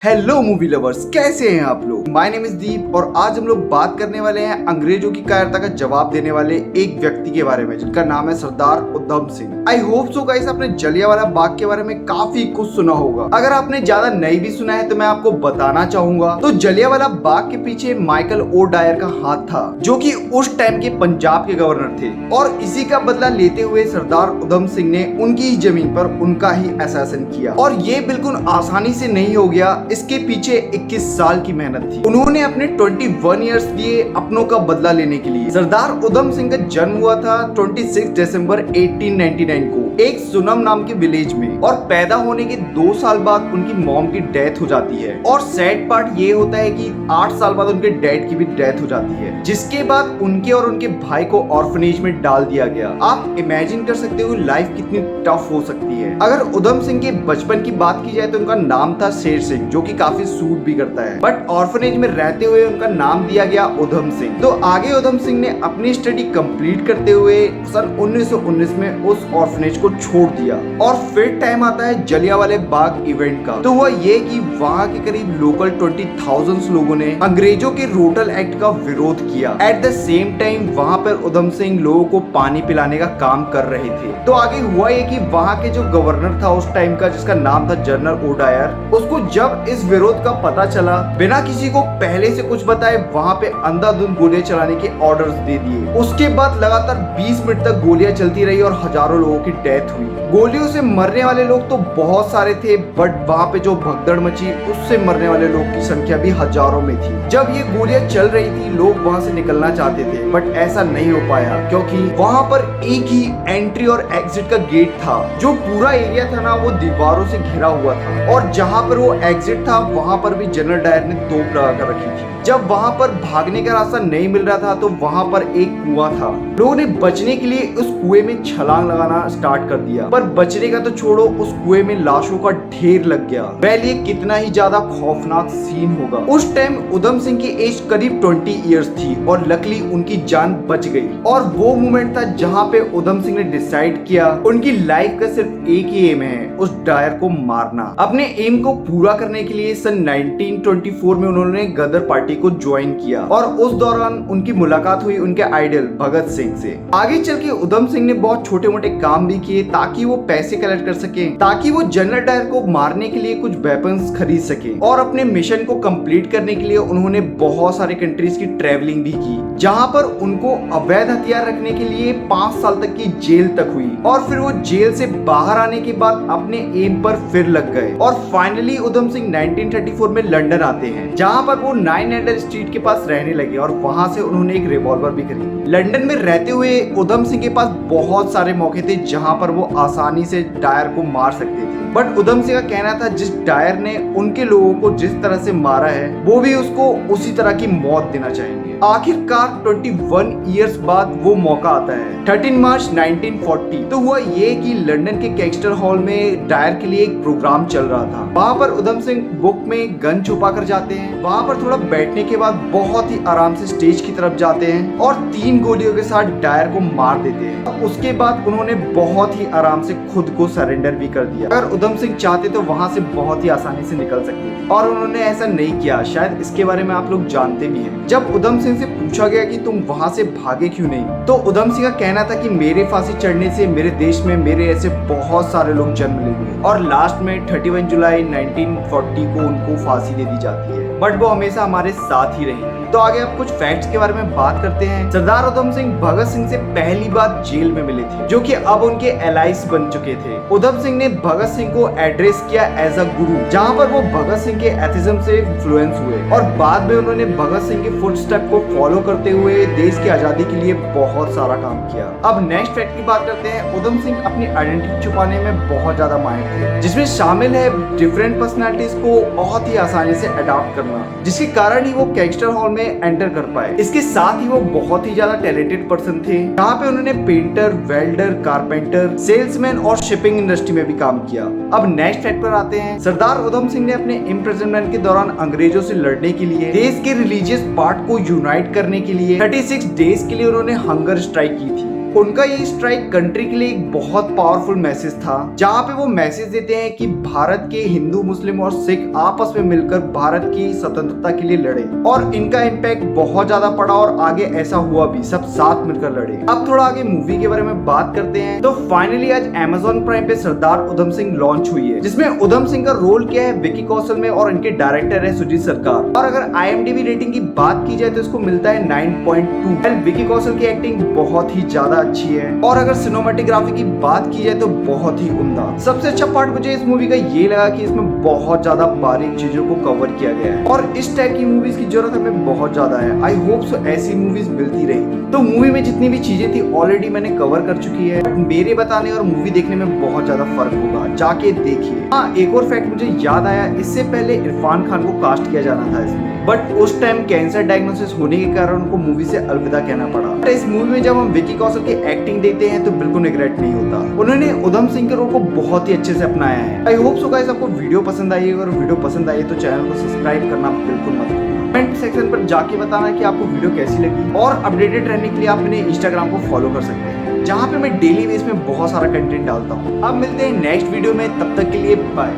Hello movie lovers, कैसे हैं आप लोग। माय नेम इज दीप और आज हम लोग बात करने वाले हैं अंग्रेजों की कायरता का जवाब देने वाले एक व्यक्ति के बारे में जिनका नाम है Sardar Udham Singh. I hope so guys आपने जलियांवाला बाग के बारे में काफी कुछ सुना होगा। अगर आपने ज्यादा नहीं भी सुना है तो मैं आपको बताना चाहूंगा। तो जलियांवाला बाग के पीछे माइकल ओ डायर का हाथ था जो कि उस टाइम के पंजाब के गवर्नर थे और इसी का बदला लेते हुए सरदार उधम सिंह ने उनकी ही जमीन पर उनका ही असैसिन किया। और ये बिल्कुल आसानी से नहीं हो गया, इसके पीछे 21 साल की मेहनत थी। उन्होंने अपने 21 इयर्स दिए अपनों का बदला लेने के लिए। सरदार उधम सिंह का जन्म हुआ था 26 दिसंबर 1899 को एक सुनम नाम के विलेज में और पैदा होने के 2 साल बाद उनकी मॉम की डेथ हो जाती है। और सैड पार्ट ये होता है कि 8 साल बाद उनके डैड की भी डेथ हो जाती है, जिसके बाद उनके और उनके भाई को ऑर्फनेज में डाल दिया गया। आप इमेजिन कर सकते हो लाइफ कितनी टफ हो सकती है। अगर उधम सिंह के बचपन की बात की जाए तो उनका नाम था शेर सिंह जो कि काफी सूट भी करता है, बट ऑर्फनेज में रहते हुए उनका नाम दिया गया उधम सिंह। तो आगे उधम सिंह ने अपनी स्टडी कंप्लीट करते हुए सन 1919 में उस ऑर्फनेज को छोड़ दिया। और फिर टाइम आता है जलियांवाला बाग इवेंट का। तो हुआ ये कि वहाँ के करीब लोकल 20,000 लोगों ने अंग्रेजों के रोटल एक्ट का विरोध किया। एट द सेम टाइम वहाँ पर उधम सिंह लोगों को पानी पिलाने का काम कर रहे थे। तो आगे हुआ ये कि वहाँ के जो गवर्नर था उस टाइम का, जिसका नाम था जनरल ओ डायर, उसको जब इस विरोध का पता चला, बिना किसी को पहले से कुछ बताए वहाँ पे अंधाधुंध गोलियां चलाने के ऑर्डर्स दे दिए। उसके बाद लगातार 20 मिनट तक गोलियां चलती रही और हजारों लोगों की डेथ हुई। गोलियों से मरने वाले लोग तो बहुत सारे थे, बट वहाँ पे जो भगदड़ मची उससे मरने वाले लोग की संख्या भी हजारों में थी। जब ये गोलियां चल रही थी लोग वहाँ से निकलना चाहते थे, बट ऐसा नहीं हो पाया क्योंकि वहाँ पर एक ही एंट्री और एग्जिट का गेट था। जो पूरा एरिया था ना वो दीवारों से घिरा हुआ था और जहाँ पर वो एग्जिट था वहाँ पर भी जनरल डायर ने तोप लगा कर रखी थी। जब वहाँ पर भागने का रास्ता नहीं मिल रहा था तो वहाँ पर एक कुआं था। लोगों ने बचने के लिए उस कुएं में छलांग लगाना स्टार्ट कर दिया, पर बचने का तो छोड़ो, उस कुएं में लाशों का ढेर लग गया। वेल ये कितना ही ज्यादा खौफनाक सीन होगा। उस टाइम उधम सिंह की एज करीब 20 इयर्स थी और लकीली उनकी जान बच गई। और वो मोमेंट था जहाँ पे उधम सिंह ने डिसाइड किया उनकी लाइफ का सिर्फ एक ही एम है, उस डायर को मारना। अपने एम को पूरा करने के लिए सन 1924 में उन्होंने गदर पार्टी को ज्वाइन किया और उस दौरान उनकी मुलाकात हुई उनके आइडल भगत सिंह से। आगे चल के उधम सिंह ने बहुत छोटे मोटे काम भी किए ताकि वो पैसे कलेक्ट कर सके, ताकि वो जनरल डायर को मारने के लिए कुछ वेपन्स खरीद सके। और अपने मिशन को कंप्लीट करने के लिए उन्होंने बहुत सारे कंट्रीज की ट्रेवलिंग भी की, जहां पर उनको अवैध हथियार रखने के लिए 5 साल तक की जेल तक हुई। और फिर वो जेल से बाहर आने के बाद अपने एम पर फिर लग गए और फाइनली उधम सिंह 1934 में लंदन आते हैं, जहां पर वो 9 स्ट्रीट के पास रहने लगे और वहां से उन्होंने एक रिवॉल्वर भी खरीदी। लंदन में रहते हुए उधम सिंह के पास बहुत सारे मौके थे जहां पर वो आसानी से डायर को मार सकते थे, बट उधम सिंह का कहना था जिस डायर ने उनके लोगों को जिस तरह से मारा है वो भी उसको उसी तरह की मौत देना चाहेंगे। आखिरकार 21 इयर्स बाद वो मौका आता है 13 मार्च 1940। तो हुआ ये कि लंदन के कैक्सटर हॉल में डायर के लिए एक प्रोग्राम चल रहा था। वहाँ पर उधम सिंह बुक में गन छुपा कर जाते हैं। वहाँ पर थोड़ा बैठने के बाद बहुत ही आराम से स्टेज की तरफ जाते हैं और 3 गोलियों के साथ डायर को मार देते हैं। उसके बाद उन्होंने बहुत ही आराम से खुद को सरेंडर भी कर दिया। अगर उधम सिंह चाहते तो वहाँ से बहुत ही आसानी से निकल सकते थे, और उन्होंने ऐसा नहीं किया। शायद इसके बारे में आप लोग जानते भी हैं। जब उधम सिंह से पूछा गया कि तुम वहाँ से भागे क्यों नहीं, तो उधम सिंह का कहना था कि मेरे फांसी चढ़ने से मेरे देश में मेरे ऐसे बहुत सारे लोग जन्म लेंगे। और लास्ट में 31 जुलाई 1940 को उनको फांसी दे दी जाती है, बट वो हमेशा हमारे साथ ही रहेंगे। तो आगे आप कुछ फैक्ट्स के बारे में बात करते हैं। सरदार उधम सिंह भगत सिंह से पहली बार जेल में मिले थे, जो कि अब उनके एलाइज बन चुके थे। उधम सिंह ने भगत सिंह को एड्रेस किया एज अ गुरु, जहां पर वो भगत सिंह के एथिज्म से इन्फ्लुएंस हुए और बाद में उन्होंने भगत सिंह के फुटस्टेप को फॉलो करते हुए देश की आजादी के लिए बहुत सारा काम किया। अब नेक्स्ट फैक्ट की बात करते हैं। उधम सिंह अपनी आइडेंटिटी छुपाने में बहुत ज्यादा माहिर थे, जिसमें शामिल है डिफरेंट पर्सनैलिटीज को बहुत ही आसानी से अडॉप्ट करना, जिसके कारण ही वो कैक्सटर हॉल में एंटर कर पाए। इसके साथ ही वो बहुत ही ज्यादा टैलेंटेड पर्सन थे, जहाँ पे उन्होंने पेंटर, वेल्डर, कारपेंटर, सेल्समैन और शिपिंग इंडस्ट्री में भी काम किया। अब नेक्स्ट फैक्ट पर आते हैं। सरदार उधम सिंह ने अपने इम्प्रिजनमेंट के दौरान अंग्रेजों से लड़ने के लिए, देश के रिलीजियस पार्ट को यूनाइट करने के लिए 36 डेज के लिए उन्होंने हंगर स्ट्राइक की थी। उनका ये स्ट्राइक कंट्री के लिए एक बहुत पावरफुल मैसेज था, जहाँ पे वो मैसेज देते हैं कि भारत के हिंदू, मुस्लिम और सिख आपस में मिलकर भारत की स्वतंत्रता के लिए लड़े, और इनका इम्पैक्ट बहुत ज्यादा पड़ा और आगे ऐसा हुआ भी, सब साथ मिलकर लड़े। अब थोड़ा आगे मूवी के बारे में बात करते हैं। तो फाइनली आज Amazon प्राइम पे सरदार उधम सिंह लॉन्च हुई है, जिसमें उधम सिंह का रोल किया है विकी कौशल में और इनके डायरेक्टर है सुजीत सरकार। और अगर IMDb रेटिंग की बात की जाए तो इसको मिलता है 9.2। विकी कौशल की एक्टिंग बहुत ही ज्यादा अच्छी है, और अगर सिनेमेटोग्राफी की बात की जाए तो बहुत ही उम्दा। सबसे अच्छा पार्ट मुझे इस मूवी का ये लगा कि इसमें बहुत ज्यादा बारीक चीजों को कवर किया गया है, और इस टाइप की मूवीज की जरूरत हमें बहुत ज्यादा है। आई होप सो ऐसी मूवीज मिलती रहेगी। तो मूवी में जितनी भी चीजें थी ऑलरेडी मैंने कवर कर चुकी है, बट मेरे बताने और मूवी देखने में बहुत ज्यादा फर्क होगा, जाके देखिए। हाँ, एक और फैक्ट मुझे याद आया, इससे पहले इरफान खान को कास्ट किया जाना था इसमें, बट उस टाइम कैंसर डायग्नोसिस होने के कारण उनको मूवी से अलविदा कहना पड़ा। इस मूवी में जब हम विकी कौशल की एक्टिंग देखते हैं तो बिल्कुल रिग्रेट नहीं होता। उन्होंने उधम सिंह के रोल को बहुत ही अच्छे से अपनाया है। आई होप सो गाइस आपको वीडियो पसंद आई है, अगर वीडियो पसंद आई है तो चैनल को सब्सक्राइब करना बिल्कुल मत भूलना। कमेंट सेक्शन पर जाके बताना कि आपको वीडियो कैसी लगी, और अपडेटेड रहने के लिए आप मेरे इंस्टाग्राम को फॉलो कर सकते हैं, जहाँ पे मैं डेली बेस में बहुत सारा कंटेंट डालता हूँ। अब मिलते हैं नेक्स्ट वीडियो में, तब तक के लिए बाय।